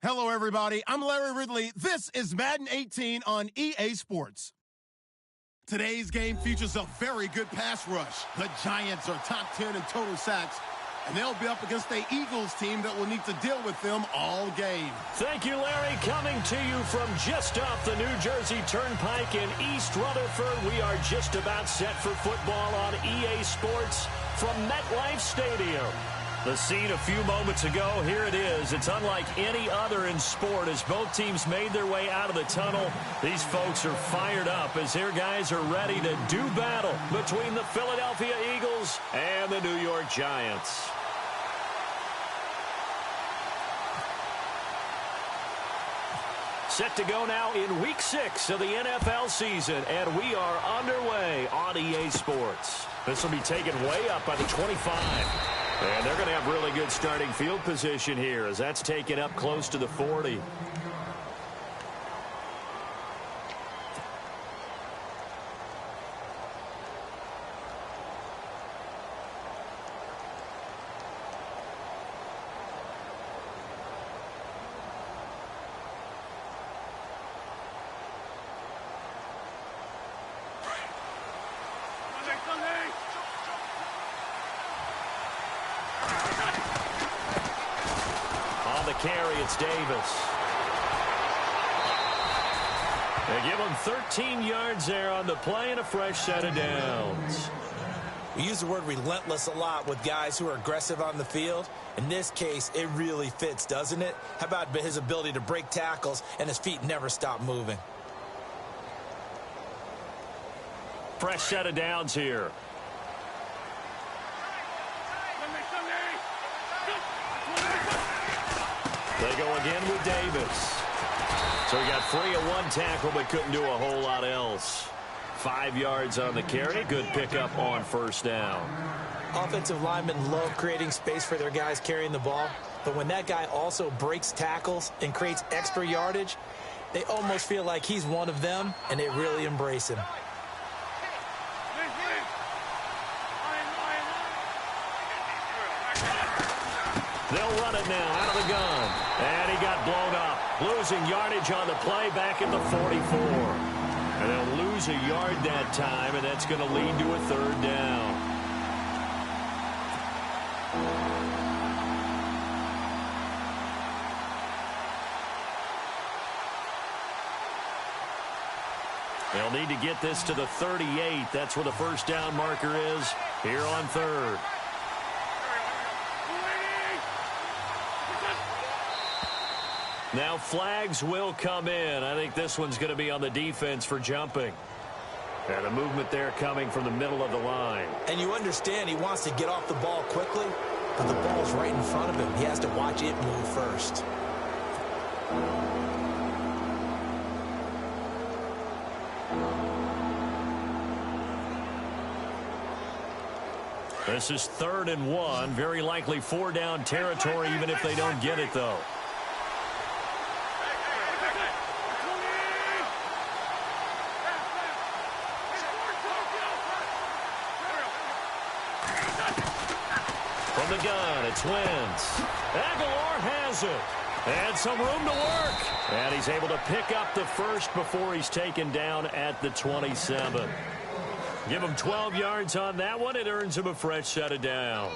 Hello, everybody. I'm Larry Ridley. This is Madden 18 on EA Sports. Today's game features a very good pass rush. The Giants are top 10 in total sacks, and they'll be up against the Eagles team that will need to deal with them all game. Thank you, Larry. Coming to you from just off the New Jersey Turnpike in East Rutherford, we are just about set for football on EA Sports from MetLife Stadium. The scene a few moments ago, here it is. It's unlike any other in sport as both teams made their way out of the tunnel. These folks are fired up as their guys are ready to do battle between the Philadelphia Eagles and the New York Giants. Set to go now in Week 6 of the NFL season, and we are underway on EA Sports. This will be taken way up by the 25. And they're going to have really good starting field position here as that's taken up close to the 40. Carry, it's Davis. They give him 13 yards there on the play and a fresh set of downs. We use the word relentless a lot with guys who are aggressive on the field. In this case, it really fits, doesn't it? How about his ability to break tackles and his feet never stop moving? Fresh set of downs here. They go again with Davis. So he got free of one tackle but couldn't do a whole lot else. 5 yards on the carry. Good pickup on first down. Offensive linemen love creating space for their guys carrying the ball. But when that guy also breaks tackles and creates extra yardage, they almost feel like he's one of them, and they really embrace him. They'll run it now out of the gun. And he got blown up. Losing yardage on the play back at the 44. And they'll lose a yard that time, and that's going to lead to a third down. They'll need to get this to the 38. That's where the first down marker is here on third. Now flags will come in. I think this one's going to be on the defense for jumping. And a movement there coming from the middle of the line. And you understand he wants to get off the ball quickly, but the ball's right in front of him. He has to watch it move first. This is 3rd and 1. Very likely 4-down territory even if they don't get it, though. From the gun, it's Wentz. Aguilar has it. And some room to work. And he's able to pick up the first before he's taken down at the 27. Give him 12 yards on that one. It earns him a fresh set of downs.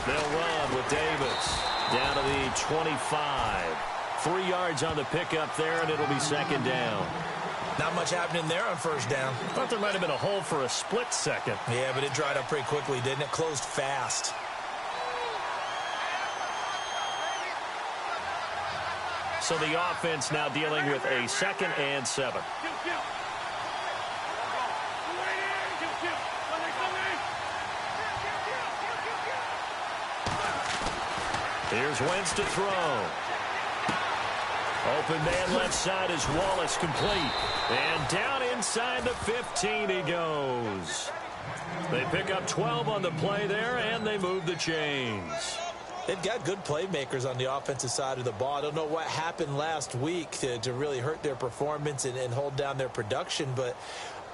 They'll run with Davis down to the 25. 3 yards on the pickup there, and it'll be second down. Not much happening there on first down. Thought there might have been a hole for a split second. Yeah, but it dried up pretty quickly, didn't it? Closed fast. So the offense now dealing with a 2nd and 7. Here's Wentz to throw. Open man left side is Wallace, complete. And down inside the 15 he goes. They pick up 12 on the play there, and they move the chains. They've got good playmakers on the offensive side of the ball. I don't know what happened last week to really hurt their performance and hold down their production, but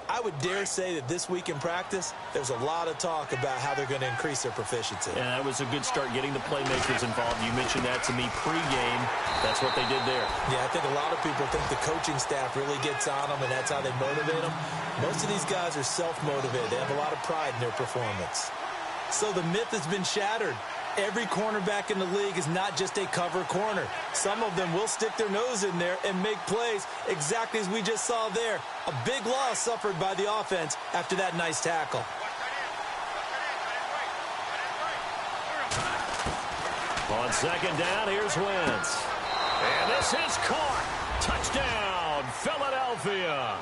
I would dare say that this week in practice, there's a lot of talk about how they're going to increase their proficiency. Yeah, that was a good start getting the playmakers involved. You mentioned that to me pregame. That's what they did there. Yeah, I think a lot of people think the coaching staff really gets on them, and that's how they motivate them. Most of these guys are self-motivated. They have a lot of pride in their performance. So the myth has been shattered. Every cornerback in the league is not just a cover corner. Some of them will stick their nose in there and make plays exactly as we just saw there. A big loss suffered by the offense after that nice tackle. On second down, here's Wentz. And this is caught. Touchdown, Philadelphia.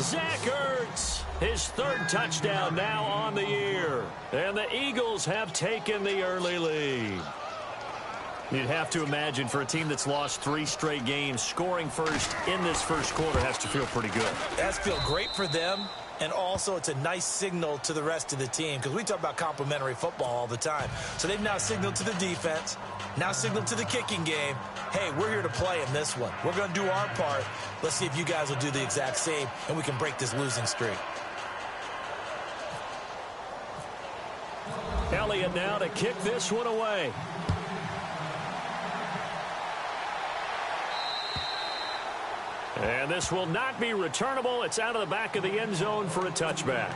Zach Ertz, his third touchdown now on the year. And the Eagles have taken the early lead. You'd have to imagine for a team that's lost 3 straight games, scoring first in this first quarter has to feel pretty good. That's feel great for them. And also, it's a nice signal to the rest of the team because we talk about complimentary football all the time. So they've now signaled to the defense, now signaled to the kicking game, hey, we're here to play in this one. We're going to do our part. Let's see if you guys will do the exact same, and we can break this losing streak. Elliott now to kick this one away. And this will not be returnable. It's out of the back of the end zone for a touchback.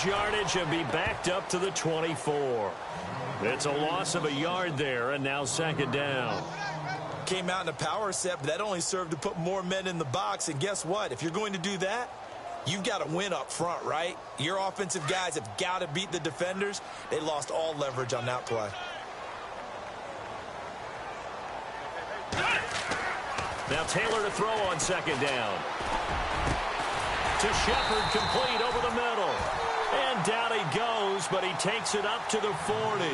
Yardage and be backed up to the 24. It's a loss of a yard there, and now second down. Came out in a power set, but that only served to put more men in the box. And guess what? If you're going to do that, you've got to win up front, right? Your offensive guys have got to beat the defenders. They lost all leverage on that play. Now Taylor to throw on second down. To Shepard, complete over the middle. And down he goes, but he takes it up to the 40.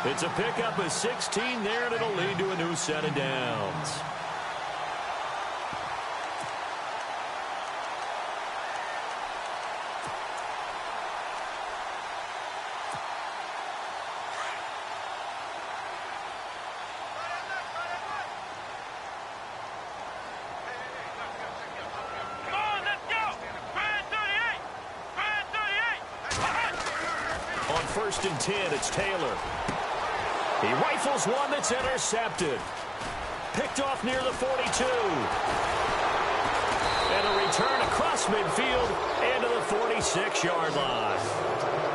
It's a pickup of 16 there, and it'll lead to a new set of downs. First and 10, it's Taylor. He rifles one that's intercepted. Picked off near the 42. And a return across midfield and to the 46-yard line.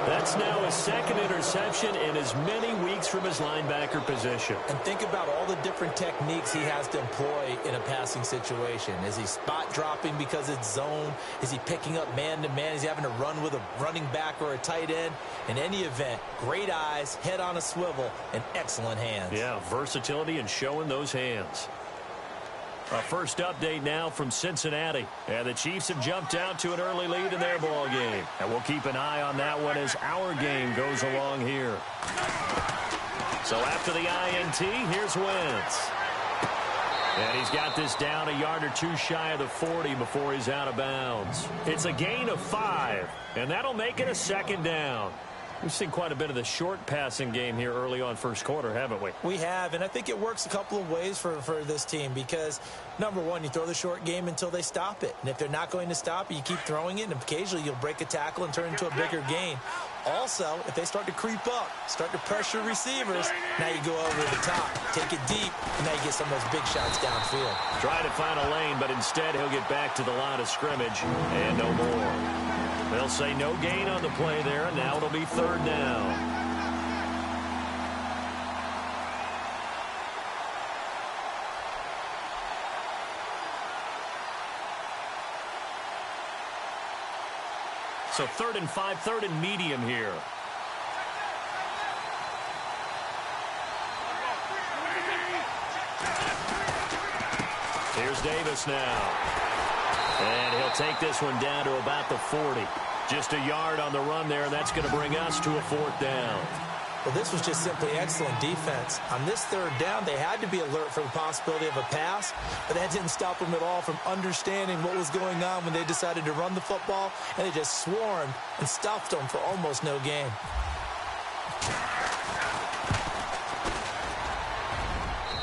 That's now his second interception in as many weeks from his linebacker position. And think about all the different techniques he has to employ in a passing situation. Is he spot dropping because it's zone? Is he picking up man-to-man? Is he having to run with a running back or a tight end? In any event, great eyes, head on a swivel, and excellent hands. Yeah, versatility and showing those hands. A first update now from Cincinnati. And the Chiefs have jumped out to an early lead in their ball game. And we'll keep an eye on that one as our game goes along here. So after the INT, here's Wentz. And he's got this down a yard or two shy of the 40 before he's out of bounds. It's a gain of 5, and that'll make it a second down. We've seen quite a bit of the short passing game here early on first quarter, haven't we? We have, and I think it works a couple of ways for this team because, number one, you throw the short game until they stop it. And if they're not going to stop it, you keep throwing it, and occasionally you'll break a tackle and turn into a bigger gain. Also, if they start to creep up, start to pressure receivers, now you go over the top, take it deep, and now you get some of those big shots downfield. Try to find a lane, but instead he'll get back to the line of scrimmage and no more. They'll say no gain on the play there, and now it'll be third down. So 3rd and 5, 3rd and medium here. Here's Davis now. And he'll take this one down to about the 40. Just a yard on the run there, and that's going to bring us to a 4th down. Well, this was just simply excellent defense. On this 3rd down, they had to be alert for the possibility of a pass, but that didn't stop them at all from understanding what was going on when they decided to run the football, and they just swarmed and stuffed them for almost no gain.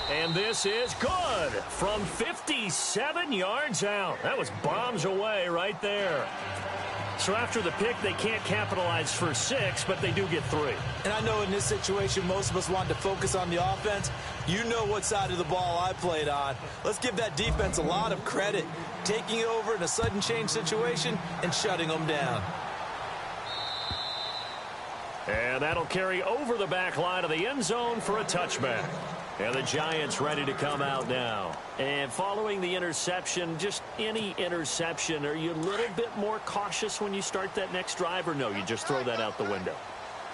And this is good from 57 yards out. That was bombs away right there. So after the pick, they can't capitalize for 6, but they do get 3. And I know in this situation, most of us want to focus on the offense. You know what side of the ball I played on. Let's give that defense a lot of credit, taking it over in a sudden change situation and shutting them down. And that'll carry over the back line of the end zone for a touchback. And the Giants ready to come out now. And following the interception, just any interception, are you a little bit more cautious when you start that next drive, or no, you just throw that out the window?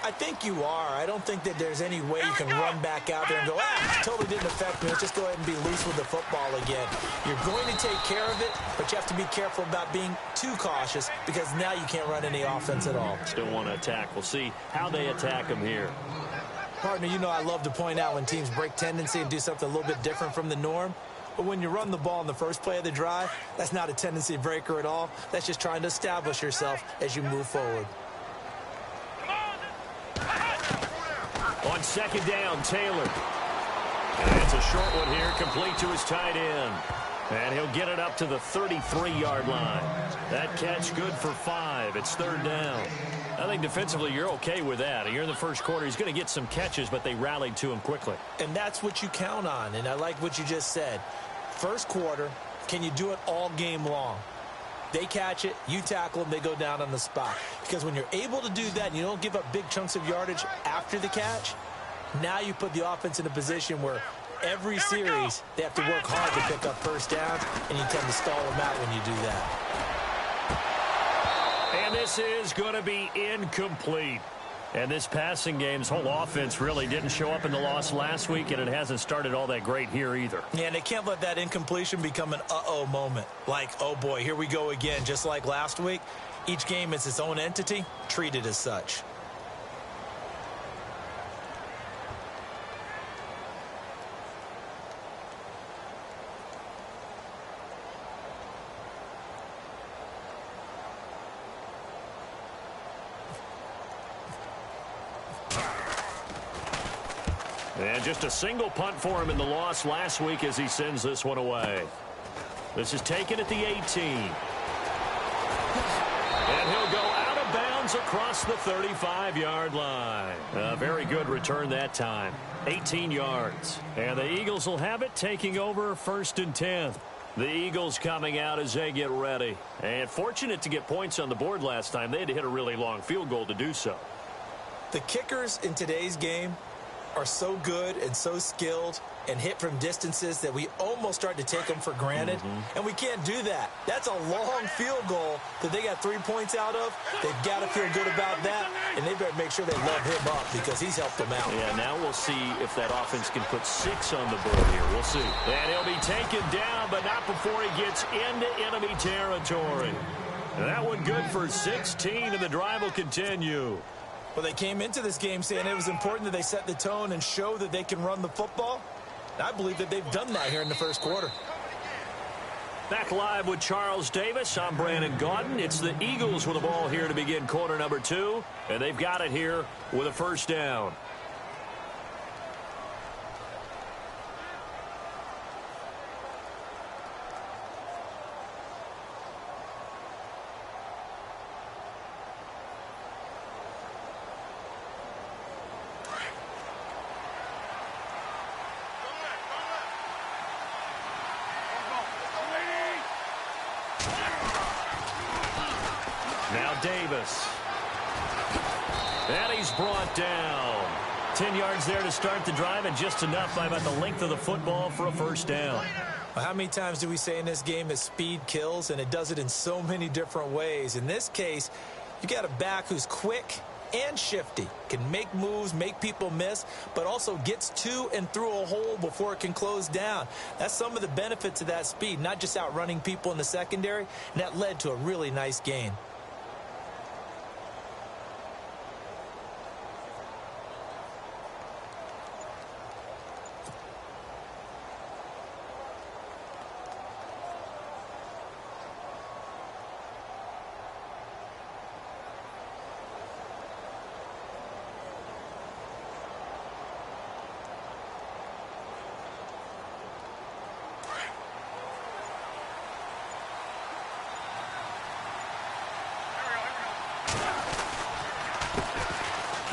I think you are. I don't think that there's any way you can run back out there and go, totally didn't affect me. Let's just go ahead and be loose with the football again. You're going to take care of it, but you have to be careful about being too cautious because now you can't run any offense at all. Still want to attack. We'll see how they attack them here. Partner, you know I love to point out when teams break tendency and do something a little bit different from the norm. But when you run the ball in the first play of the drive, that's not a tendency breaker at all. That's just trying to establish yourself as you move forward. On 2nd down, Taylor. And it's a short one here, complete to his tight end. And he'll get it up to the 33-yard line. That catch good for 5. It's 3rd down. I think defensively you're okay with that. Here in the first quarter, he's going to get some catches, but they rallied to him quickly. And that's what you count on, and I like what you just said. First quarter, can you do it all game long? They catch it, you tackle them, they go down on the spot. Because when you're able to do that and you don't give up big chunks of yardage after the catch, now you put the offense in a position where every series they have to work hard to pick up first downs, and you tend to stall them out when you do that. And this is going to be incomplete. And this passing game's whole offense really didn't show up in the loss last week, and it hasn't started all that great here either. Yeah, and they can't let that incompletion become an uh-oh moment. Like, oh boy, here we go again, just like last week. Each game is its own entity, treated as such. And just a single punt for him in the loss last week as he sends this one away. This is taken at the 18. And he'll go out of bounds across the 35-yard line. A very good return that time. 18 yards. And the Eagles will have it, taking over 1st and 10. The Eagles coming out as they get ready. And fortunate to get points on the board last time. They had to hit a really long field goal to do so. The kickers in today's game are so good and so skilled and hit from distances that we almost start to take them for granted. And we can't do that. That's a long field goal that they got 3 points out of. They've got to feel good about that, and they better make sure they love him up because he's helped them out. Yeah, now we'll see if that offense can put 6 on the board here. We'll see. And he'll be taken down, but not before he gets into enemy territory. And that one good for 16, and the drive will continue. Well, they came into this game saying it was important that they set the tone and show that they can run the football. And I believe that they've done that here in the first quarter. Back live with Charles Davis. I'm Brandon Gaudin. It's the Eagles with the ball here to begin quarter number 2. And they've got it here with a 1st down. Davis. And he's brought down. 10 yards there to start the drive, and just enough by about the length of the football for a 1st down. Well, how many times do we say in this game that speed kills, and it does it in so many different ways? In this case, You got a back who's quick and shifty, can make moves, make people miss, but also gets to and through a hole before it can close down. That's some of the benefits of that speed, not just outrunning people in the secondary, and that led to a really nice gain.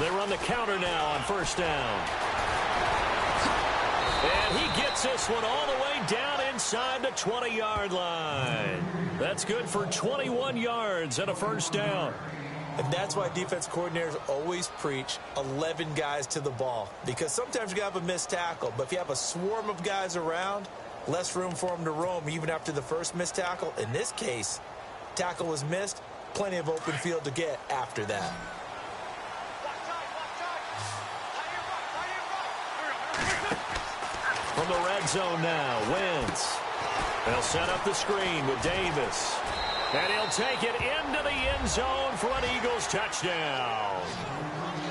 They run the counter now on first down. And he gets this one all the way down inside the 20-yard line. That's good for 21 yards and a first down. And that's why defense coordinators always preach 11 guys to the ball. Because sometimes you have a missed tackle. But if you have a swarm of guys around, less room for them to roam even after the first missed tackle. In this case, tackle was missed, plenty of open field to get after that. From the red zone now, Wentz. They'll set up the screen with Davis. And he'll take it into the end zone for an Eagles touchdown.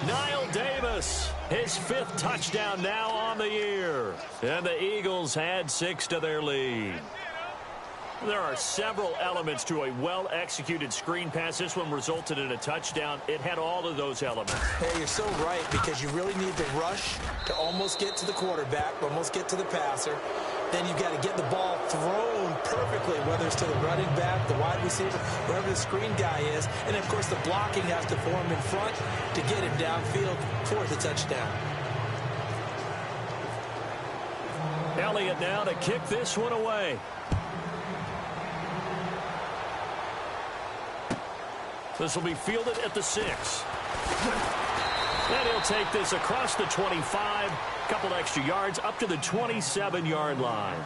Knile Davis, his 5th touchdown now on the year. And the Eagles add 6 to their lead. There are several elements to a well-executed screen pass. This one resulted in a touchdown. It had all of those elements. Hey, you're so right, because you really need to rush to almost get to the quarterback, almost get to the passer. Then you've got to get the ball thrown perfectly, whether it's to the running back, the wide receiver, wherever the screen guy is. And, of course, the blocking has to form in front to get him downfield for the touchdown. Elliott now to kick this one away. This will be fielded at the 6. And he'll take this across the 25, a couple extra yards, up to the 27-yard line.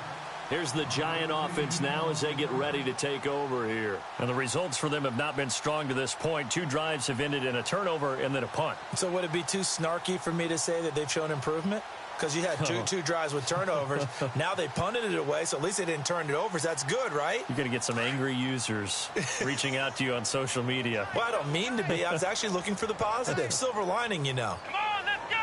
Here's the Giant offense now as they get ready to take over here. And the results for them have not been strong to this point. 2 drives have ended in a turnover and then a punt. So would it be too snarky for me to say that they've shown improvement? Because you had two drives with turnovers. Now they punted it away, so at least they didn't turn it over. So that's good, right? You're going to get some angry users reaching out to you on social media. Well, I don't mean to be. I was actually looking for the positive. Silver lining, you know. Come on, let's go!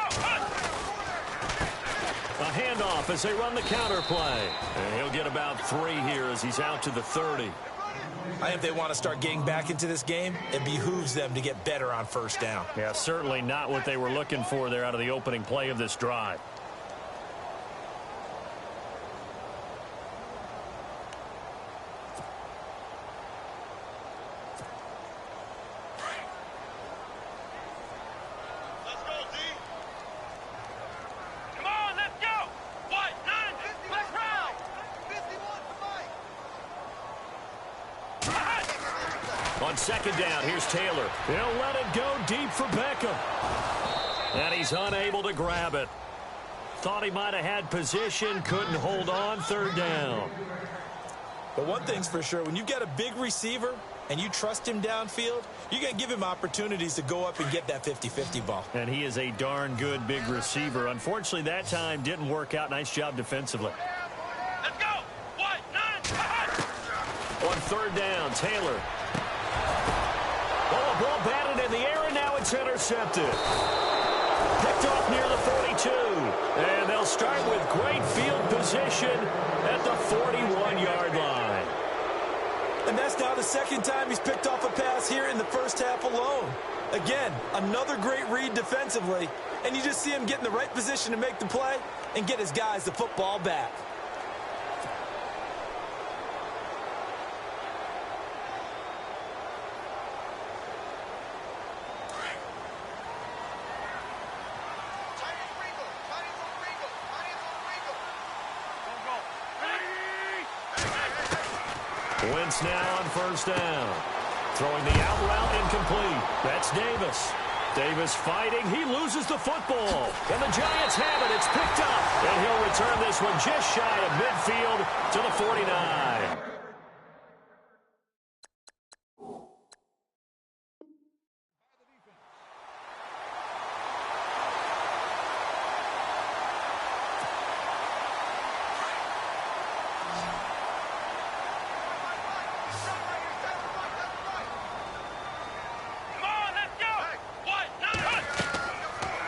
A handoff as they run the counter play. And he'll get about 3 here as he's out to the 30. I think if they want to start getting back into this game, it behooves them to get better on first down. Yeah, certainly not what they were looking for there out of the opening play of this drive. On second down, here's Taylor. He'll let it go deep for Beckham. And he's unable to grab it. Thought he might have had position, couldn't hold on, 3rd down. But one thing's for sure, when you've got a big receiver and you trust him downfield, you're going to give him opportunities to go up and get that 50-50 ball. And he is a darn good big receiver. Unfortunately, that time didn't work out. Nice job defensively. Let's go! 1, 9, On 3rd down, Taylor. Oh, a ball batted in the air, and now it's intercepted. Picked off near the 42. And they'll start with great field position at the 41-yard line. And that's now the 2nd time he's picked off a pass here in the first half alone. Again, another great read defensively. And you just see him get in the right position to make the play and get his guys the football back. Wentz now on first down. Throwing the out route incomplete. That's Davis. Davis fighting. He loses the football. And the Giants have it. It's picked up. And he'll return this one just shy of midfield to the 49.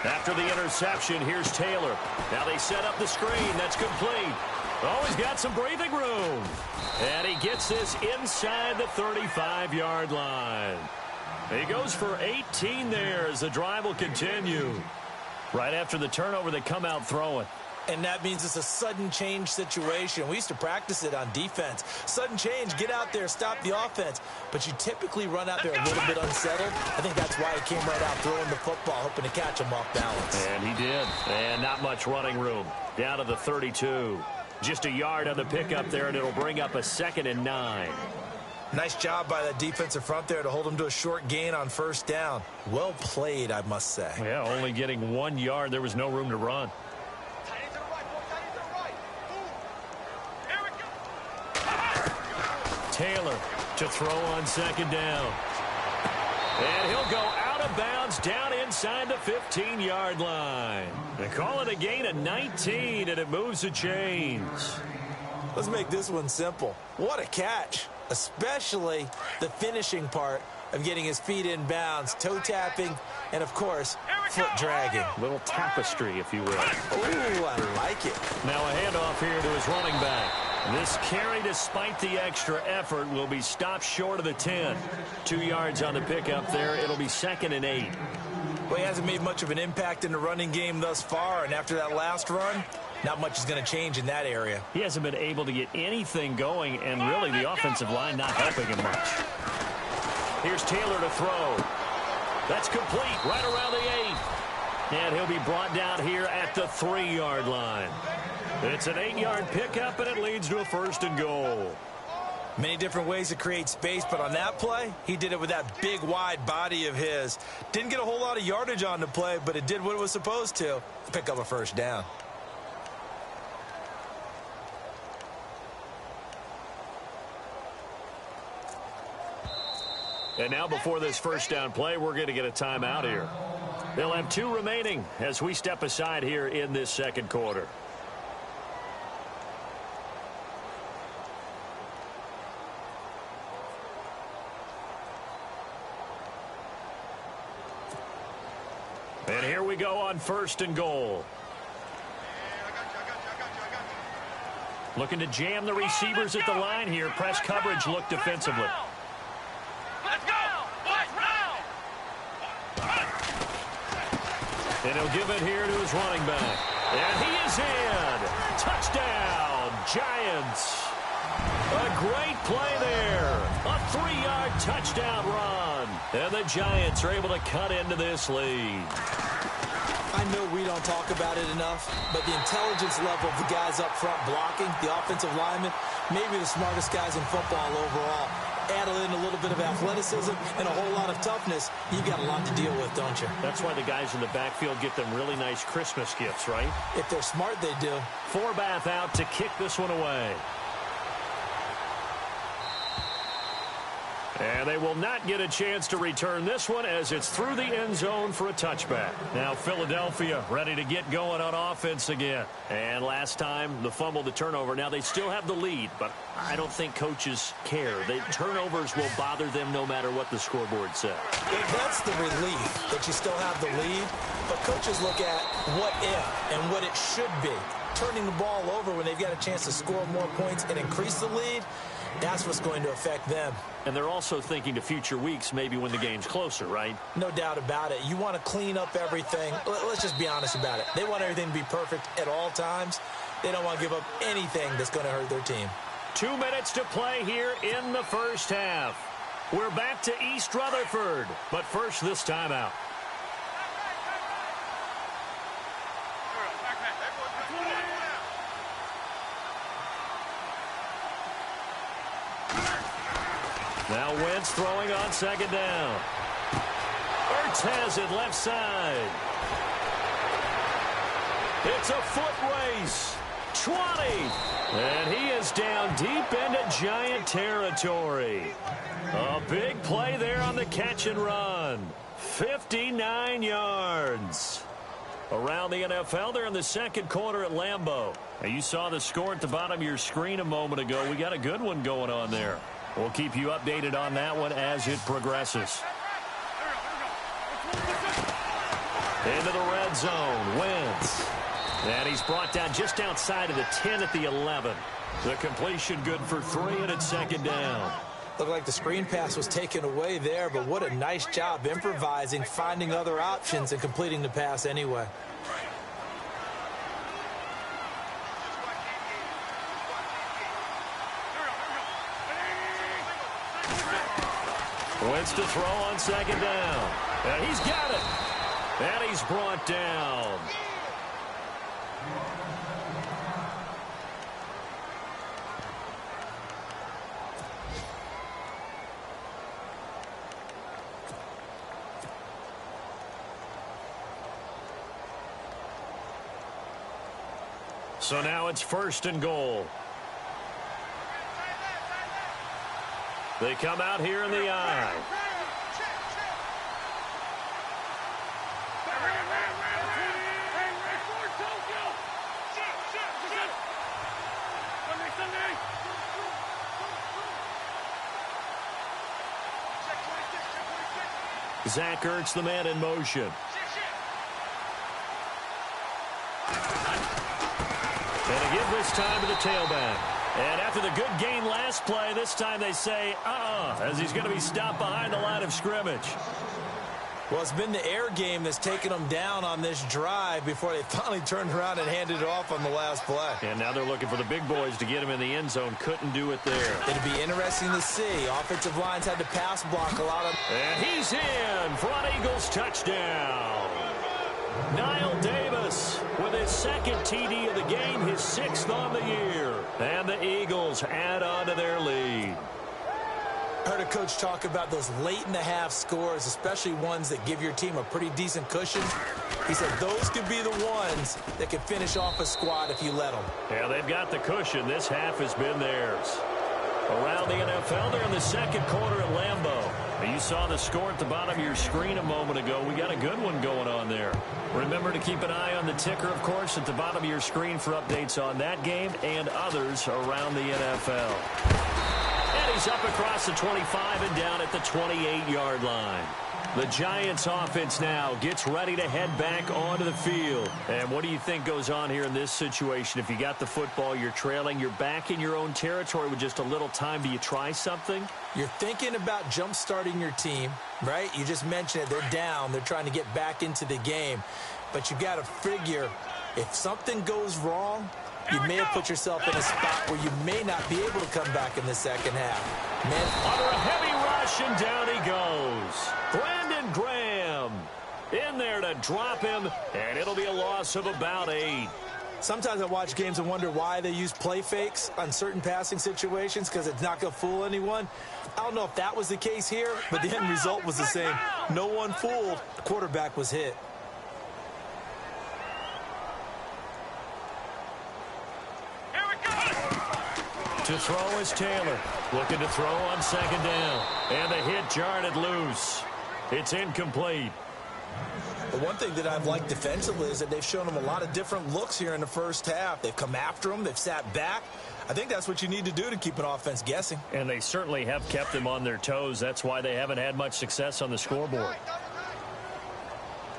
After the interception, here's Taylor. Now they set up the screen. That's complete. Oh, he's got some breathing room. And he gets this inside the 35-yard line. He goes for 18 there as the drive will continue. Right after the turnover, they come out throwing. And that means it's a sudden change situation. We used to practice it on defense. Sudden change, get out there, stop the offense. But you typically run out there a little bit unsettled. I think that's why he came right out throwing the football, hoping to catch him off balance. And he did. And not much running room. Down to the 32. Just a yard on the pickup there, and it'll bring up a 2nd and 9. Nice job by that defensive front there to hold him to a short gain on first down. Well played, I must say. Yeah, only getting 1 yard. There was no room to run. Taylor to throw on 2nd down. And he'll go out of bounds down inside the 15-yard line. They call it a gain of 19, and it moves the chains. Let's make this one simple. What a catch, especially the finishing part of getting his feet in bounds, toe tapping, and, of course, foot dragging. Little tapestry, if you will. Ooh, I like it. Now a handoff here to his running back. This carry, despite the extra effort, will be stopped short of the 10. 2 yards on the pickup there. It'll be 2nd and 8. Well, he hasn't made much of an impact in the running game thus far, and after that last run, not much is going to change in that area. He hasn't been able to get anything going, and really the offensive line not helping him much. Here's Taylor to throw. That's complete right around the 8. And he'll be brought down here at the 3-yard line. It's an 8-yard pickup, and it leads to a 1st and goal. Many different ways to create space, but on that play, he did it with that big, wide body of his. Didn't get a whole lot of yardage on the play, but it did what it was supposed to, pick up a 1st down. And now before this 1st down play, we're going to get a timeout here. They'll have 2 remaining as we step aside here in this 2nd quarter. And here we go on 1st and goal. Looking to jam the receivers at the line here. Press coverage look defensively. Let's go! And he'll give it here to his running back. And he is in. Touchdown, Giants. A great play there. A 3-yard touchdown run. And the Giants are able to cut into this lead. I know we don't talk about it enough, but the intelligence level of the guys up front blocking, the offensive linemen, maybe the smartest guys in football overall. Add in a little bit of athleticism and a whole lot of toughness, you've got a lot to deal with, don't you? That's why the guys in the backfield get them really nice Christmas gifts, right? If they're smart, they do. Forbath out to kick this one away. And they will not get a chance to return this one as it's through the end zone for a touchback. Now Philadelphia ready to get going on offense again. And last time, the fumble, the turnover. Now they still have the lead, but I don't think coaches care. The turnovers will bother them no matter what the scoreboard says. That's the relief that you still have the lead, but coaches look at what if and what it should be. Turning the ball over when they've got a chance to score more points and increase the lead, that's what's going to affect them. And they're also thinking to future weeks, maybe when the game's closer, right? No doubt about it. You want to clean up everything. Let's just be honest about it. They want everything to be perfect at all times. They don't want to give up anything that's going to hurt their team. 2 minutes to play here in the first half. We're back to East Rutherford, but first this timeout. Now Wentz throwing on 2nd down. Ertz has it left side. It's a foot race. 20. And he is down deep into Giant territory. A big play there on the catch and run. 59 yards. Around the NFL, they're in the 2nd quarter at Lambeau. Now, you saw the score at the bottom of your screen a moment ago. We got a good one going on there. We'll keep you updated on that one as it progresses. Into the red zone. Wentz. And he's brought down just outside of the 10 at the 11. The completion good for 3, and it's second down. Looked like the screen pass was taken away there, but what a nice job improvising, finding other options, and completing the pass anyway. Wentz to throw on second down. And he's got it. And he's brought down. So now it's 1st and goal. They come out here in the eye. Zach Ertz, the man in motion. And a give this time to the tailback. And after the good gain last play, this time they say, as he's going to be stopped behind the line of scrimmage. Well, it's been the air game that's taken them down on this drive before they finally turned around and handed it off on the last play. And now they're looking for the big boys to get him in the end zone. Couldn't do it there. It'd be interesting to see. Offensive lines had to pass block a lot of... And he's in for an Eagles touchdown. Niall Davis with his 2nd TD of the game, his 6th on the year. And the Eagles add on to their lead. I heard a coach talk about those late-in-the-half scores, especially ones that give your team a pretty decent cushion. He said those could be the ones that could finish off a squad if you let them. Yeah, they've got the cushion. This half has been theirs. Around the NFL, they're in the 2nd quarter at Lambeau. You saw the score at the bottom of your screen a moment ago. We got a good one going on there. Remember to keep an eye on the ticker, of course, at the bottom of your screen for updates on that game and others around the NFL. And he's up across the 25 and down at the 28-yard line. The Giants offense now gets ready to head back onto the field. And what do you think goes on here in this situation? If you got the football, you're trailing, you're back in your own territory with just a little time. Do you try something? You're thinking about jump-starting your team, right? You just mentioned it. They're down. They're trying to get back into the game. But you got to figure if something goes wrong, you may have put yourself in a spot where you may not be able to come back in the second half. Under a heavy rush, and down he goes. Brandon Graham in there to drop him, and it'll be a loss of about 8. Sometimes I watch games and wonder why they use play fakes on certain passing situations, because it's not going to fool anyone. I don't know if that was the case here, but the end result was the same. No one fooled. The quarterback was hit. To throw is Taylor. Looking to throw on second down. And the hit jarred it loose. It's incomplete. The one thing that I've liked defensively is that they've shown them a lot of different looks here in the first half. They've come after them. They've sat back. I think that's what you need to do to keep an offense guessing. And they certainly have kept them on their toes. That's why they haven't had much success on the scoreboard.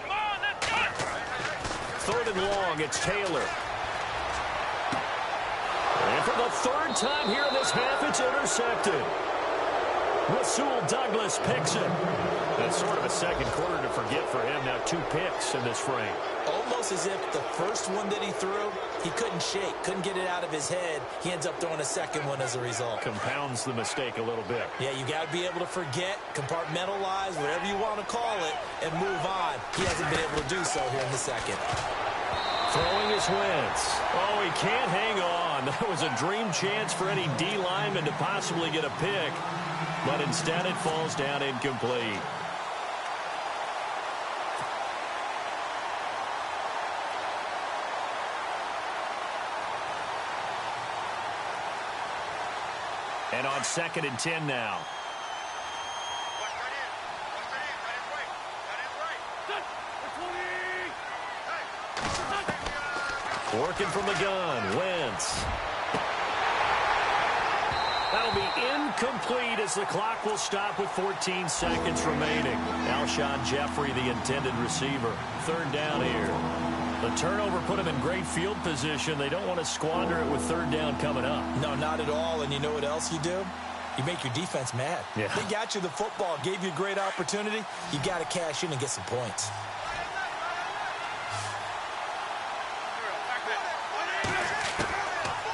Come on, let's go. 3rd and long, it's Taylor. And for the 3rd time here in this half, it's intercepted. Rasul Douglas picks it. That's sort of a second quarter to forget for him. Now 2 picks in this frame. Almost as if the first one that he threw, he couldn't shake, couldn't get it out of his head. He ends up throwing a second one as a result. Compounds the mistake a little bit. Yeah, you got to be able to forget, compartmentalize, whatever you want to call it, and move on. He hasn't been able to do so here in the second. Throwing his Wentz. Oh, he can't hang on. That was a dream chance for any D lineman to possibly get a pick. But instead it falls down incomplete. And on 2nd and 10 now. Working from the gun, Wentz. That'll be incomplete as the clock will stop with 14 seconds remaining. Alshon Jeffrey, the intended receiver. Third down here. The turnover put him in great field position. They don't want to squander it with third down coming up. No, not at all. And you know what else you do? You make your defense mad. Yeah. They got you the football, gave you a great opportunity. You got to cash in and get some points.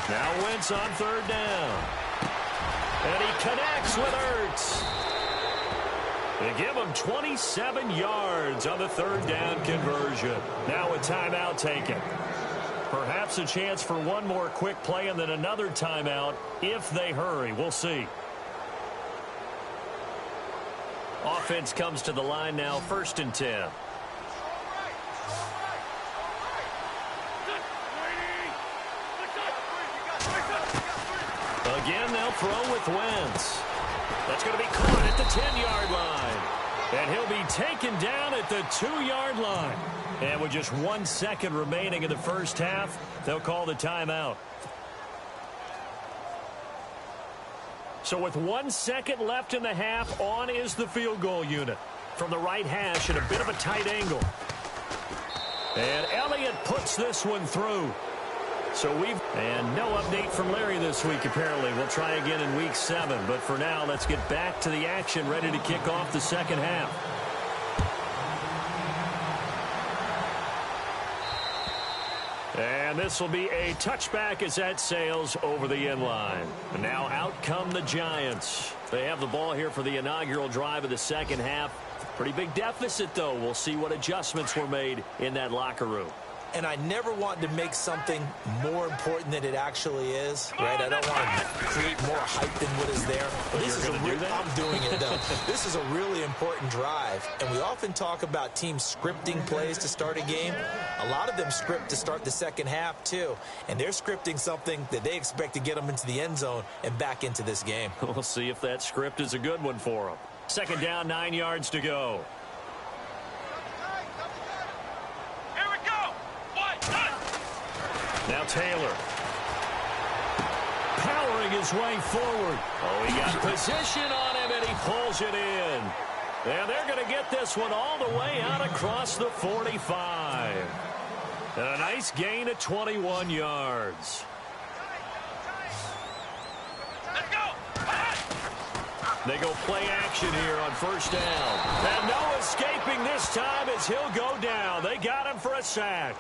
Now Wentz on third down. And he connects with Ertz. They give him 27 yards on the third down conversion. Now a timeout taken. Perhaps a chance for one more quick play and then another timeout if they hurry. We'll see. Offense comes to the line now, 1st and 10. Again, they'll throw with Wentz. That's going to be caught at the 10-yard line. And he'll be taken down at the 2-yard line. And with just 1 second remaining in the first half, they'll call the timeout. So with 1 second left in the half, on is the field goal unit. From the right hash at a bit of a tight angle. And Elliott puts this one through. And no update from Larry this week, apparently. We'll try again in week 7. But for now, let's get back to the action, ready to kick off the second half. And this will be a touchback as that sails over the end line. And now out come the Giants. They have the ball here for the inaugural drive of the second half. Pretty big deficit, though. We'll see what adjustments were made in that locker room. And I never want to make something more important than it actually is, right? I don't want to create more hype than what is there. I'm doing it, though. This is a really important drive, and we often talk about teams scripting plays to start a game. A lot of them script to start the second half, too, and they're scripting something that they expect to get them into the end zone and back into this game. We'll see if that script is a good one for them. Second down, 9 yards to go. Now Taylor. Powering his way forward. Oh, he got position on him, and he pulls it in. And they're going to get this one all the way out across the 45. And a nice gain of 21 yards. Let's go. They go play action here on first down. And no escaping this time as he'll go down. They got him for a sack.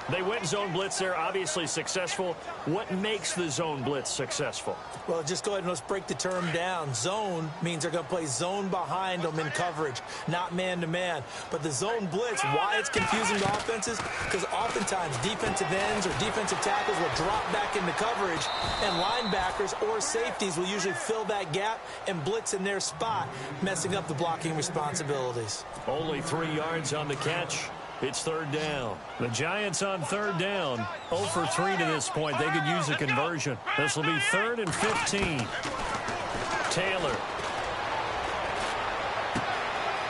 They went zone blitz there, obviously successful. What makes the zone blitz successful? Well, just go ahead and let's break the term down. Zone means they're going to play zone behind them in coverage, not man-to-man. But the zone blitz, why it's confusing to offenses? Because oftentimes defensive ends or defensive tackles will drop back into coverage, and linebackers or safeties will usually fill that gap and blitz in their spot, messing up the blocking responsibilities. Only 3 yards on the catch. It's third down. The Giants on third down. 0 for 3 to this point. They could use a conversion. This will be 3rd and 15. Taylor.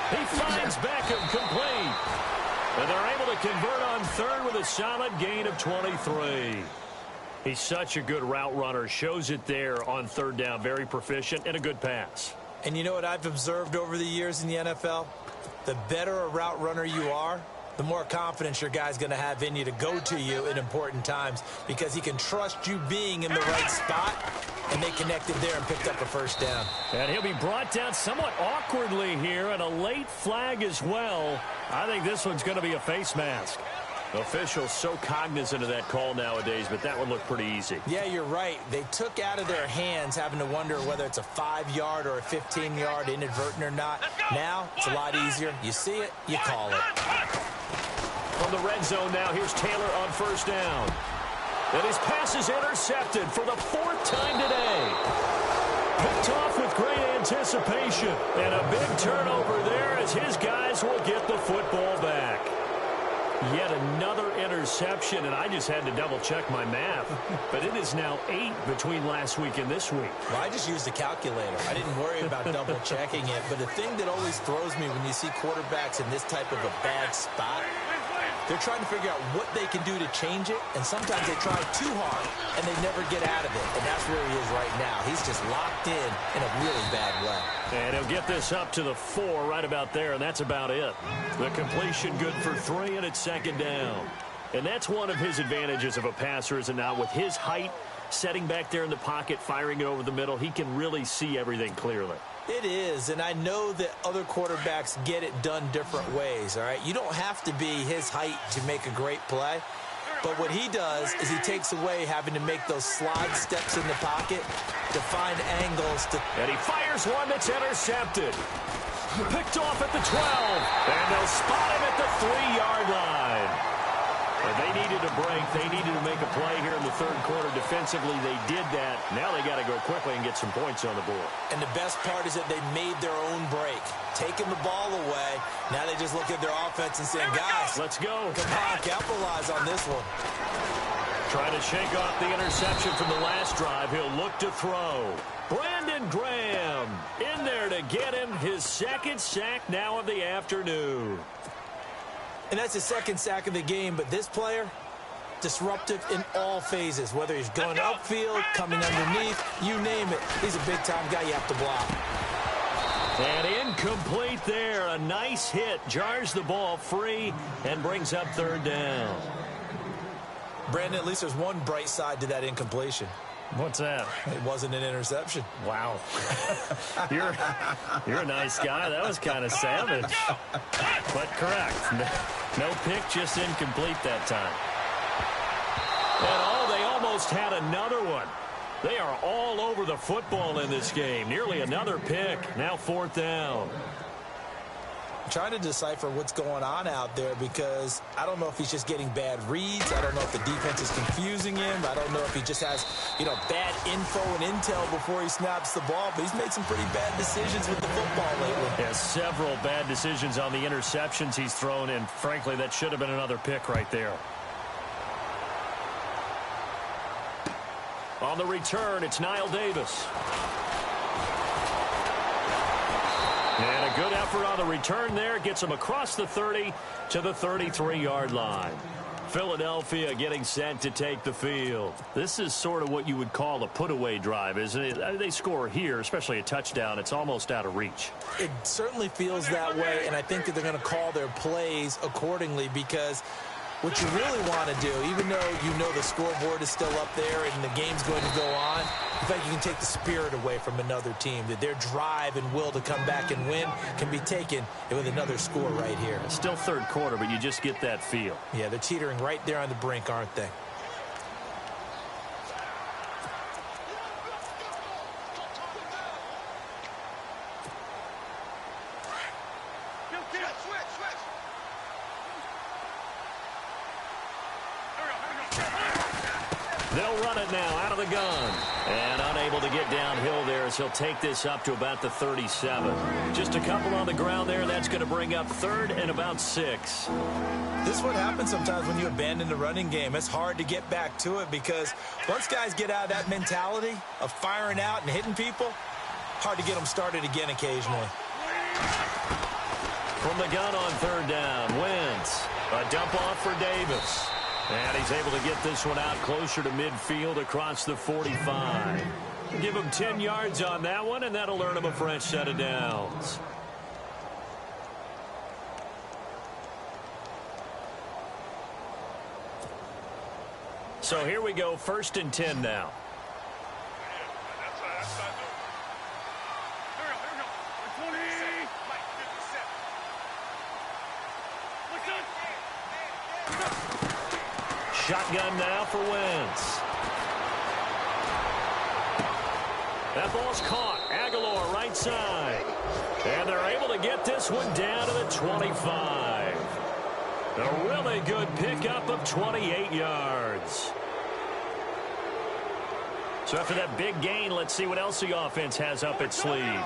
He finds Beckham complete. And they're able to convert on third with a solid gain of 23. He's such a good route runner. Shows it there on third down. Very proficient and a good pass. And you know what I've observed over the years in the NFL? The better a route runner you are, the more confidence your guy's going to have in you to go to you in important times because he can trust you being in the right spot, and they connected there and picked up a first down. And he'll be brought down somewhat awkwardly here, and a late flag as well. I think this one's going to be a face mask. Officials so cognizant of that call nowadays, but that would look pretty easy. Yeah, you're right. They took out of their hands having to wonder whether it's a 5-yard or a 15-yard inadvertent or not. Now, it's a lot easier. You see it, you call it. From the red zone now, here's Taylor on first down. And his pass is intercepted for the 4th time today. Picked off with great anticipation. And a big turnover there as his guys will get the football back. Yet another interception, and I just had to double-check my math. But it is now 8 between last week and this week. Well, I just used a calculator. I didn't worry about double-checking it. But the thing that always throws me when you see quarterbacks in this type of a bad spot They're trying to figure out what they can do to change it, and sometimes they try too hard, and they never get out of it. And that's where he is right now. He's just locked in a really bad way. And he'll get this up to the 4 right about there, and that's about it. The completion good for 3, and it's second down. And that's one of his advantages of a passer, is it not? With his height, setting back there in the pocket, firing it over the middle, he can really see everything clearly. It is, and I know that other quarterbacks get it done different ways, all right? You don't have to be his height to make a great play, but what he does is he takes away having to make those slide steps in the pocket to find angles. And he fires one that's intercepted. Picked off at the 12, and they'll spot him at the 3-yard line. And they needed a break. They needed to make a play here in the third quarter. Defensively, they did that. Now they got to go quickly and get some points on the board. And the best part is that they made their own break, taking the ball away. Now they just look at their offense and saying, guys, let's go. Come on, capitalize on this one. Trying to shake off the interception from the last drive. He'll look to throw. Brandon Graham in there to get him his second sack now of the afternoon. And that's his second sack of the game, but this player, disruptive in all phases, whether he's going upfield, coming underneath, you name it. He's a big-time guy you have to block. And incomplete there. A nice hit. Jars the ball free and brings up third down. Brandon, at least there's one bright side to that incompletion. What's that? It wasn't an interception. Wow. You're a nice guy. That was kind of savage. But correct. No pick, just incomplete that time. And they almost had another one. They are all over the football in this game. Nearly another pick. Now fourth down. I'm trying to decipher what's going on out there because I don't know if he's just getting bad reads. I don't know if the defense is confusing him. I don't know if he just has, bad info and intel before he snaps the ball. But he's made some pretty bad decisions with the football lately. Yeah, several bad decisions on the interceptions he's thrown, and frankly, that should have been another pick right there. On the return, it's Niall Davis. And a good effort on the return there. Gets him across the 30 to the 33-yard line. Philadelphia getting set to take the field. This is sort of what you would call a put-away drive, isn't it? They score here, especially a touchdown. It's almost out of reach. It certainly feels that way, and I think that they're going to call their plays accordingly because what you really want to do, even though you know the scoreboard is still up there and the game's going to go on, in fact, you can take the spirit away from another team, that their drive and will to come back and win can be taken with another score right here. It's still third quarter, but you just get that feel. Yeah, they're teetering right there on the brink, aren't they? They'll run it now out of the gun. And unable to get downhill there as he'll take this up to about the 37. Just a couple on the ground there. That's going to bring up third and about 6. This is what happens sometimes when you abandon the running game. It's hard to get back to it because once guys get out of that mentality of firing out and hitting people, hard to get them started again occasionally. From the gun on third down, Wentz. A dump off for Davis. And he's able to get this one out closer to midfield across the 45. Give him 10 yards on that one, and that'll earn him a fresh set of downs. So here we go, 1st and 10 now. Shotgun now for Wentz. That ball's caught. Aguilar right side. And they're able to get this one down to the 25. A really good pickup of 28 yards. So after that big gain, let's see what else the offense has up its sleeve.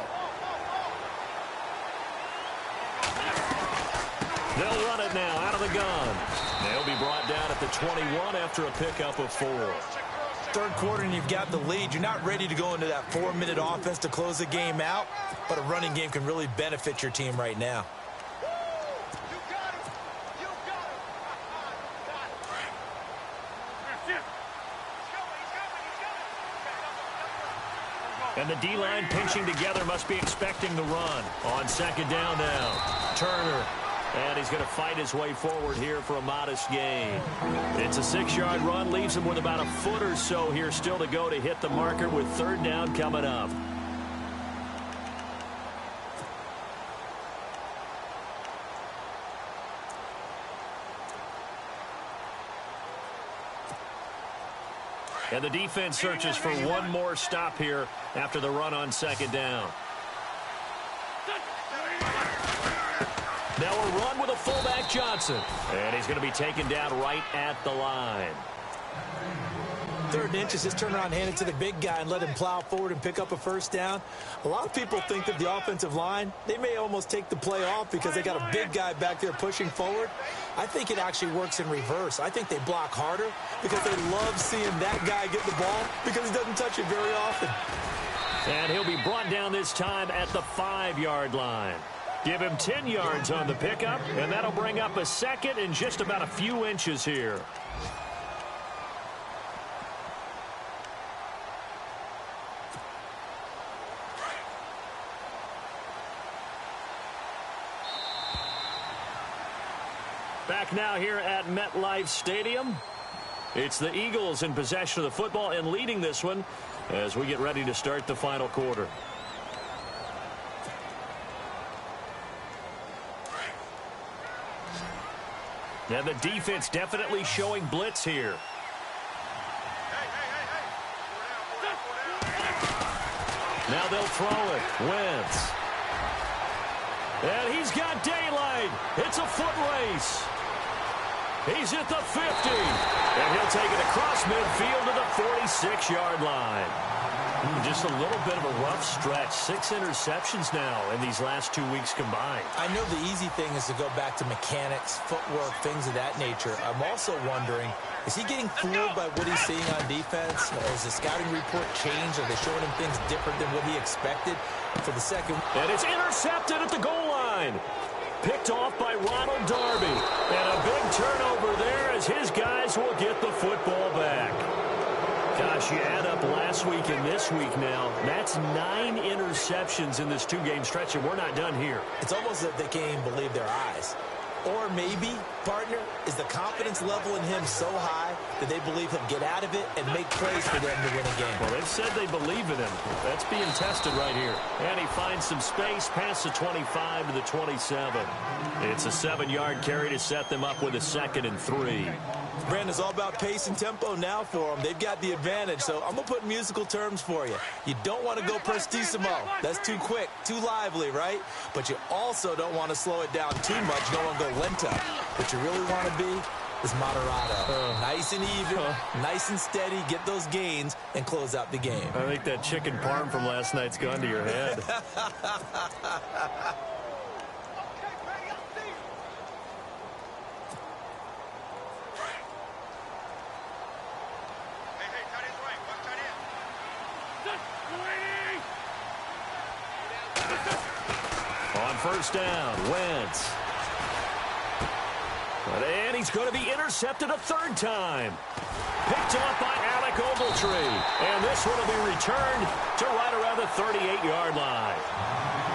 They'll run it now out of the gun. They'll be brought down at the 21 after a pickup of 4. Third quarter and you've got the lead. You're not ready to go into that 4-minute offense to close the game out, but a running game can really benefit your team right now. And the D-line pinching together must be expecting the run. On second down now, Turner. And he's going to fight his way forward here for a modest gain. It's a 6-yard run, leaves him with about a foot or so here still to go to hit the marker with third down coming up. And the defense searches for one more stop here after the run on second down. Now a run with a fullback Johnson. And he's going to be taken down right at the line. 3rd and inches, just turn around, hand it to the big guy and let him plow forward and pick up a first down. A lot of people think that the offensive line, they may almost take the play off because they got a big guy back there pushing forward. I think it actually works in reverse. I think they block harder because they love seeing that guy get the ball because he doesn't touch it very often. And he'll be brought down this time at the 5-yard line. Give him 10 yards on the pickup, and that'll bring up a second in just about a few inches here. Back now here at MetLife Stadium. It's the Eagles in possession of the football and leading this one as we get ready to start the final quarter. And the defense definitely showing blitz here. Now they'll throw it. Wentz. And he's got daylight. It's a foot race. He's at the 50. And he'll take it across midfield to the 46-yard line. Just a little bit of a rough stretch. 6 interceptions now in these last 2 weeks combined. I know the easy thing is to go back to mechanics, footwork, things of that nature. I'm also wondering, is he getting fooled by what he's seeing on defense? Has the scouting report changed? Are they showing him things different than what he expected for the second? And it's intercepted at the goal line. Picked off by Ronald Darby. And a big turnover there as his guys will get the football back. Gosh, you add up last week and this week now. That's 9 interceptions in this 2-game stretch, and we're not done here. It's almost as if they can't even believe their eyes. Or maybe, partner, is the confidence level in him so high that they believe he'll get out of it and make plays for them to win a game. Well, they've said they believe in him. That's being tested right here. And he finds some space past the 25 to the 27. It's a 7-yard carry to set them up with a 2nd and 3. Brandon, it's all about pace and tempo now for them. They've got the advantage, so I'm going to put musical terms for you. You don't want to go prestissimo. That's too quick, too lively, right? But you also don't want to slow it down too much. You don't want to go lento. What you really want to be is moderato. Nice and even, nice and steady, get those gains, and close out the game. I think that chicken parm from last night's gone to your head. On first down, Wentz. And he's going to be intercepted a 3rd time. Picked off by Alec Ogletree. And this one will be returned to right around the 38-yard line.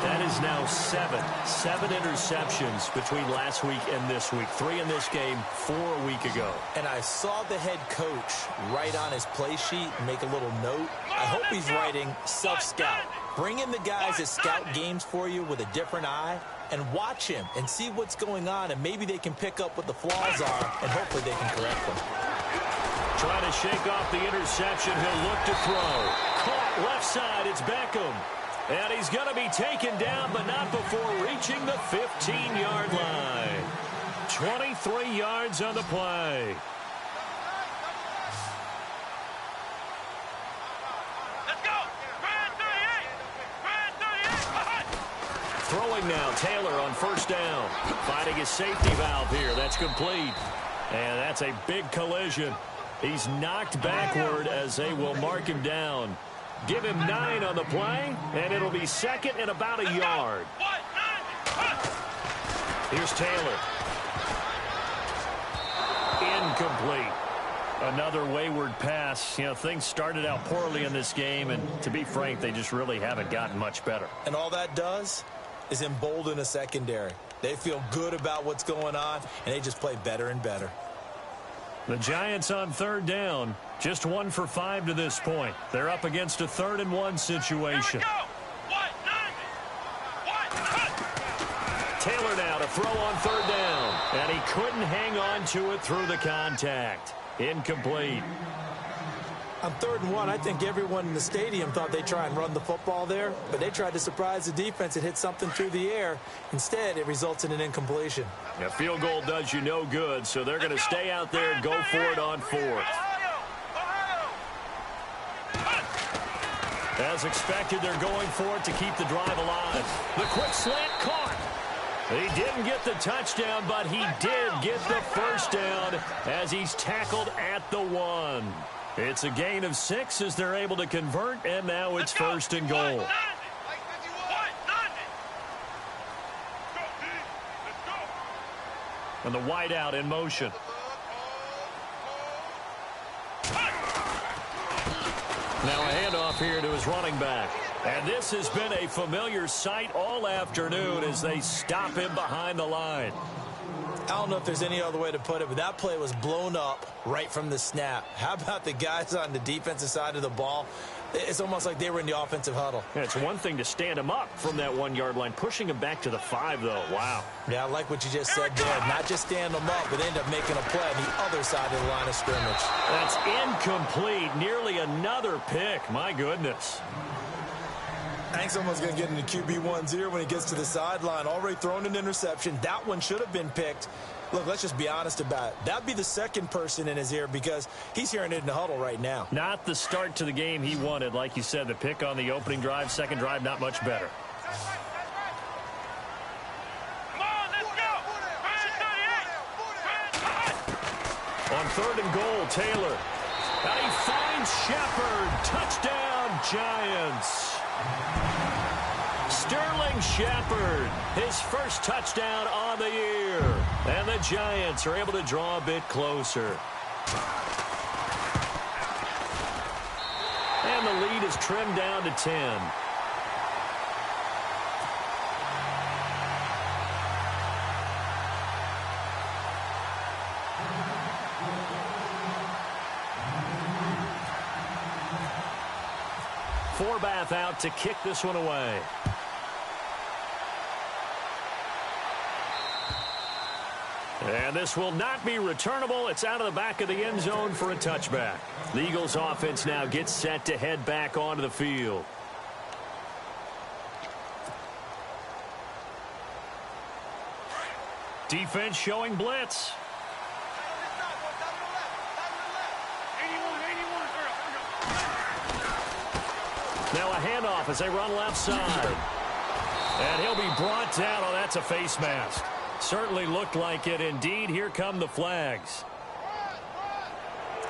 That is now 7 interceptions between last week and this week. 3 in this game, 4 a week ago. And I saw the head coach write on his play sheet, make a little note. I hope he's writing self-scout. Bring in the guys that scout games for you with a different eye and watch him and see what's going on, and maybe they can pick up what the flaws are, and hopefully they can correct them. Trying to shake off the interception. He'll look to throw. Caught left side. It's Beckham. And he's going to be taken down, but not before reaching the 15-yard line. 23 yards on the play. Let's go! Brand 38! Brand 38! Throwing now, Taylor on first down. Finding his safety valve here. That's complete. And that's a big collision. He's knocked backward as they will mark him down. Give him 9 on the play, and it'll be 2nd and about a yard. Here's Taylor. Incomplete. Another wayward pass. You know, things started out poorly in this game, and to be frank, they just really haven't gotten much better. And all that does is embolden a secondary. They feel good about what's going on, and they just play better and better. The Giants on third down, just 1 for 5 to this point. They're up against a 3rd-and-1 situation. Taylor now to throw on third down, and he couldn't hang on to it through the contact. Incomplete. On 3rd-and-1, I think everyone in the stadium thought they'd try and run the football there, but they tried to surprise the defense and hit something through the air. Instead, it results in an incompletion. A field goal does you no good, so they're going to stay out there and go for it on 4th. As expected, they're going for it to keep the drive alive. The quick slant caught. He didn't get the touchdown, but he did get the first down as he's tackled at the 1. It's a gain of 6 as they're able to convert, and now it's 1st and goal. And the wideout in motion. Now a handoff here to his running back. And this has been a familiar sight all afternoon as they stop him behind the line. I don't know if there's any other way to put it, but that play was blown up right from the snap. How about the guys on the defensive side of the ball? It's almost like they were in the offensive huddle. Yeah, it's one thing to stand him up from that 1-yard line. Pushing him back to the 5, though. Wow. Yeah, I like what you just said there. Not just stand them up, but end up making a play on the other side of the line of scrimmage. That's incomplete. Nearly another pick. My goodness. I think someone's going to get into QB1-0 when he gets to the sideline. Already thrown an interception. That one should have been picked. Look, let's just be honest about it. That'd be the second person in his ear because he's hearing it in the huddle right now. Not the start to the game he wanted. Like you said, the pick on the opening drive, second drive, not much better. On 3rd and goal, Taylor. And he finds Shepard. Touchdown, Giants. Sterling Shepard, his first touchdown on the year. And the Giants are able to draw a bit closer. And the lead is trimmed down to 10. Forbath out to kick this one away. And this will not be returnable. It's out of the back of the end zone for a touchback. The Eagles offense now gets set to head back onto the field. Defense showing blitz. Now a handoff as they run left side. And he'll be brought down. Oh, that's a face mask. Certainly looked like it. Indeed, here come the flags.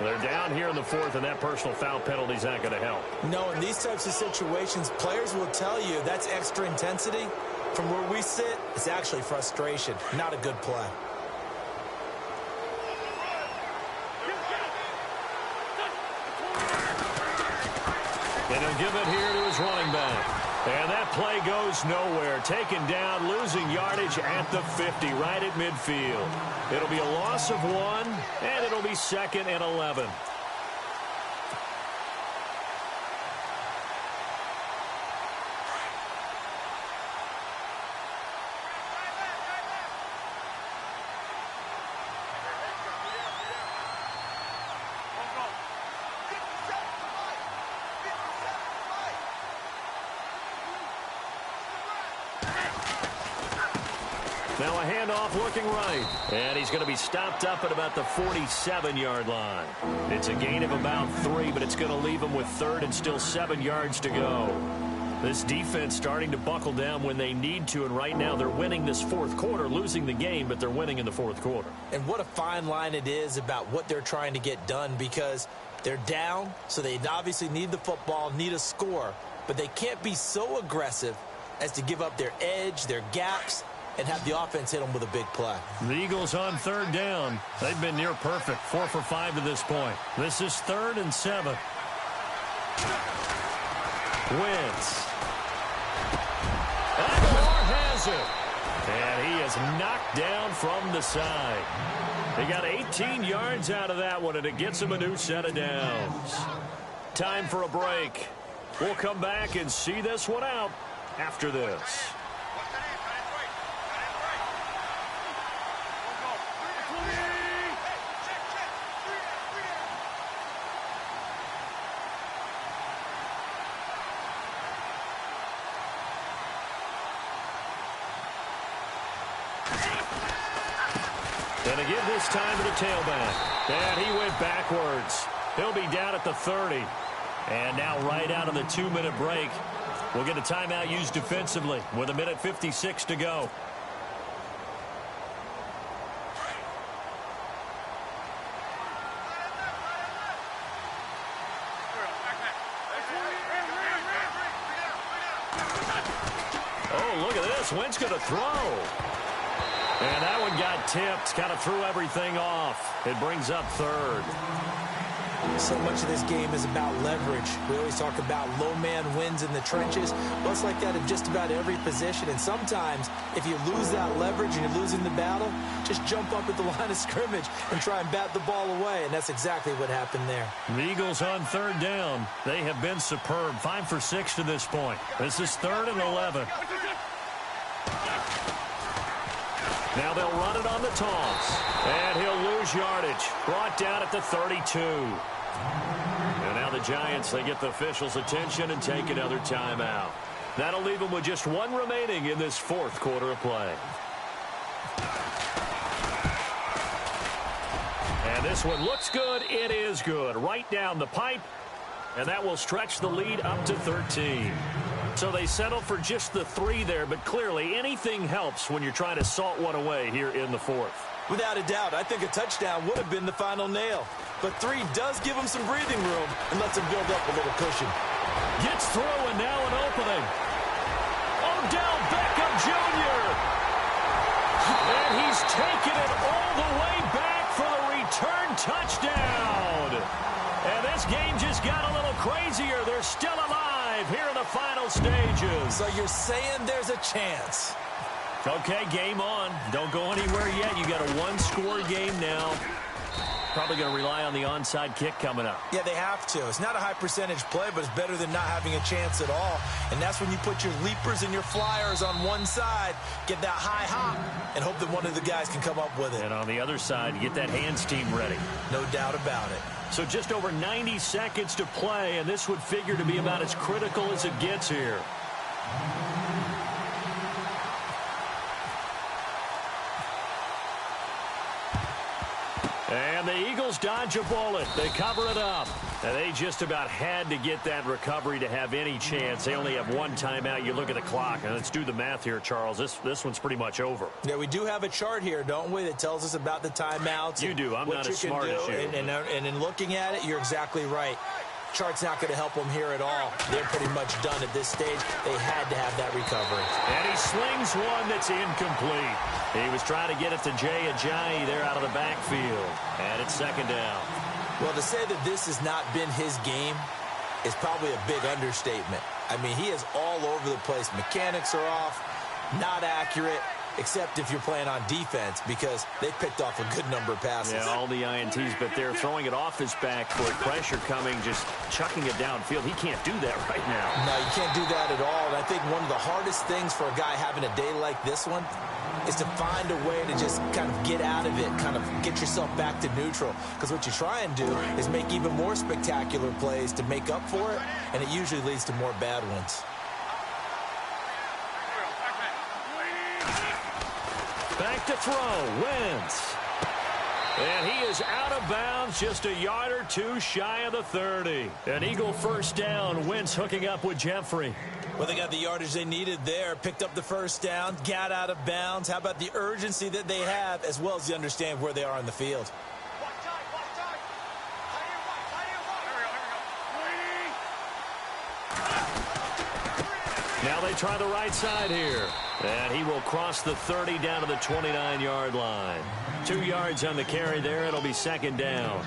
They're down here in the 4th, and that personal foul penalty is not going to help. No, in these types of situations, players will tell you that's extra intensity. From where we sit, it's actually frustration, not a good play. And he'll give it here to his running back. And that play goes nowhere. Taken down, losing yardage at the 50, right at midfield. It'll be a loss of 1, and it'll be 2nd and 11. Now a handoff looking right. And he's going to be stopped up at about the 47-yard line. It's a gain of about 3, but it's going to leave him with 3rd and still 7 yards to go. This defense starting to buckle down when they need to, and right now they're winning this 4th quarter, losing the game, but they're winning in the 4th quarter. And what a fine line it is about what they're trying to get done, because they're down, so they obviously need the football, need a score, but they can't be so aggressive as to give up their edge, their gaps, and have the offense hit them with a big play. The Eagles on third down. They've been near perfect, 4 for 5 to this point. This is 3rd and 7. Wentz. Aguilar has it. And he is knocked down from the side. He got 18 yards out of that one, and it gets him a new set of downs. Time for a break. We'll come back and see this one out after this. And again this time to the tailback. And he went backwards. He'll be down at the 30. And now right out of the 2-minute break, we'll get a timeout used defensively with 1:56 to go. Oh, look at this. Wentz going to throw. And that one got tipped, kind of threw everything off. It brings up 3rd. So much of this game is about leverage. We always talk about low man wins in the trenches. Well, it's like that in just about every position. And sometimes, if you lose that leverage and you're losing the battle, just jump up at the line of scrimmage and try and bat the ball away. And that's exactly what happened there. The Eagles on third down. They have been superb. 5 for 6 to this point. This is 3rd and 11. Now they'll run it on the toss. And he'll lose yardage. Brought down at the 32. And now the Giants, they get the officials' attention and take another timeout. That'll leave them with just 1 remaining in this 4th quarter of play. And this one looks good. It is good. Right down the pipe. And that will stretch the lead up to 13. So they settle for just the 3 there, but clearly anything helps when you're trying to salt one away here in the 4th. Without a doubt, I think a touchdown would have been the final nail. But 3 does give him some breathing room and lets him build up a little cushion. Gets through and now an opening. Odell Beckham Jr. And he's taken it all the way back for the return touchdown. And this game just got a little crazier. They're still alive here in the final stages. So you're saying there's a chance? Okay, game on. Don't go anywhere yet. You got a 1-score game now. Probably going to rely on the onside kick coming up. Yeah, they have to. It's not a high percentage play, but it's better than not having a chance at all. And that's when you put your leapers and your flyers on one side, get that high hop, and hope that one of the guys can come up with it. And on the other side, you get that hands team ready. No doubt about it. So just over 90 seconds to play, and this would figure to be about as critical as it gets here. And the Eagles dodge a bullet. They cover it up. And they just about had to get that recovery to have any chance. They only have 1 timeout. You look at the clock, and let's do the math here, Charles. This one's pretty much over. Yeah, we do have a chart here, don't we, that tells us about the timeouts. You do. I'm not as smart as you. And in looking at it, you're exactly right. Chart's not going to help them here at all. They're pretty much done at this stage. They had to have that recovery. And he slings one that's incomplete. He was trying to get it to Jay Ajayi there out of the backfield. And it's 2nd down. Well, to say that this has not been his game is probably a big understatement. I mean, he is all over the place. Mechanics are off, not accurate, except if you're playing on defense, because they picked off a good number of passes. Yeah, all the INTs, but they're throwing it off his back foot. Pressure coming, just chucking it downfield. He can't do that right now. No, you can't do that at all. And I think one of the hardest things for a guy having a day like this one is to find a way to just kind of get out of it, kind of get yourself back to neutral. Because what you try and do is make even more spectacular plays to make up for it, and it usually leads to more bad ones. Back to throw, Wentz. And he is out of bounds, just a yard or 2 shy of the 30. An Eagle 1st down, Wentz hooking up with Jeffrey. Well, they got the yardage they needed there, picked up the 1st down, got out of bounds. How about the urgency that they have, as well as you understand where they are on the field? Now they try the right side here. And he will cross the 30 down to the 29-yard line. 2 yards on the carry there. It'll be second down.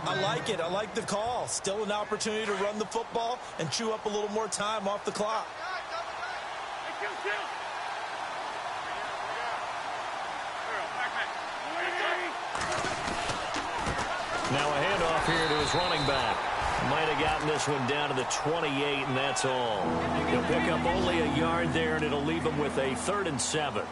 I like it. I like the call. Still an opportunity to run the football and chew up a little more time off the clock. Now a handoff here to his running back. Might have gotten this one down to the 28, and that's all. He'll pick up only a yard there, and it'll leave him with a 3rd and 7.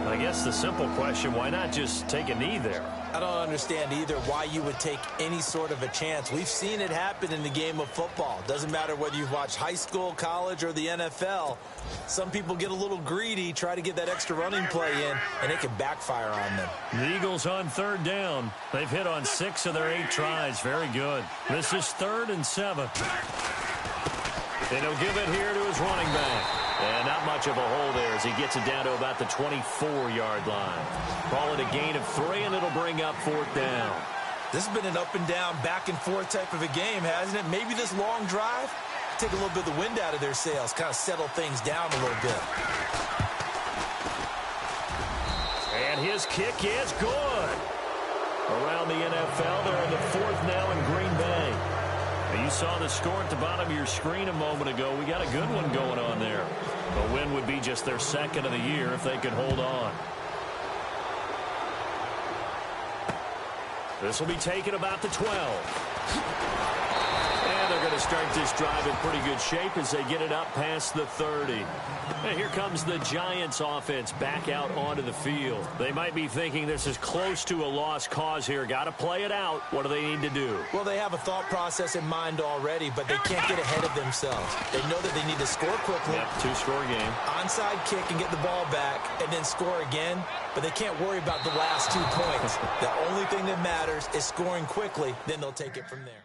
I guess the simple question, why not just take a knee there? I don't understand either why you would take any sort of a chance. We've seen it happen in the game of football. Doesn't matter whether you've watched high school, college, or the NFL. Some people get a little greedy, try to get that extra running play in, and it can backfire on them. The Eagles on 3rd down. They've hit on 6 of their 8 tries. Very good. This is 3rd and 7. And he'll give it here to his running back. And not much of a hole there as he gets it down to about the 24-yard line. Call it a gain of 3, and it'll bring up 4th down. This has been an up-and-down, back-and-forth type of a game, hasn't it? Maybe this long drive, take a little bit of the wind out of their sails, kind of settle things down a little bit. And his kick is good. Around the NFL, they're in the 4th now in Green Bay. Now you saw the score at the bottom of your screen a moment ago. We got a good one going on there. A win would be just their 2nd of the year if they could hold on. This will be taken about the 12. And they're going to start this drive in pretty good shape as they get it up past the 30. And here comes the Giants offense back out onto the field. They might be thinking this is close to a lost cause here. Got to play it out. What do they need to do? Well, they have a thought process in mind already, but they can't get ahead of themselves. They know that they need to score quickly. Yep, 2-score game. Onside kick and get the ball back and then score again, but they can't worry about the last 2 points. The only thing that matters is scoring quickly, then they'll take it from there.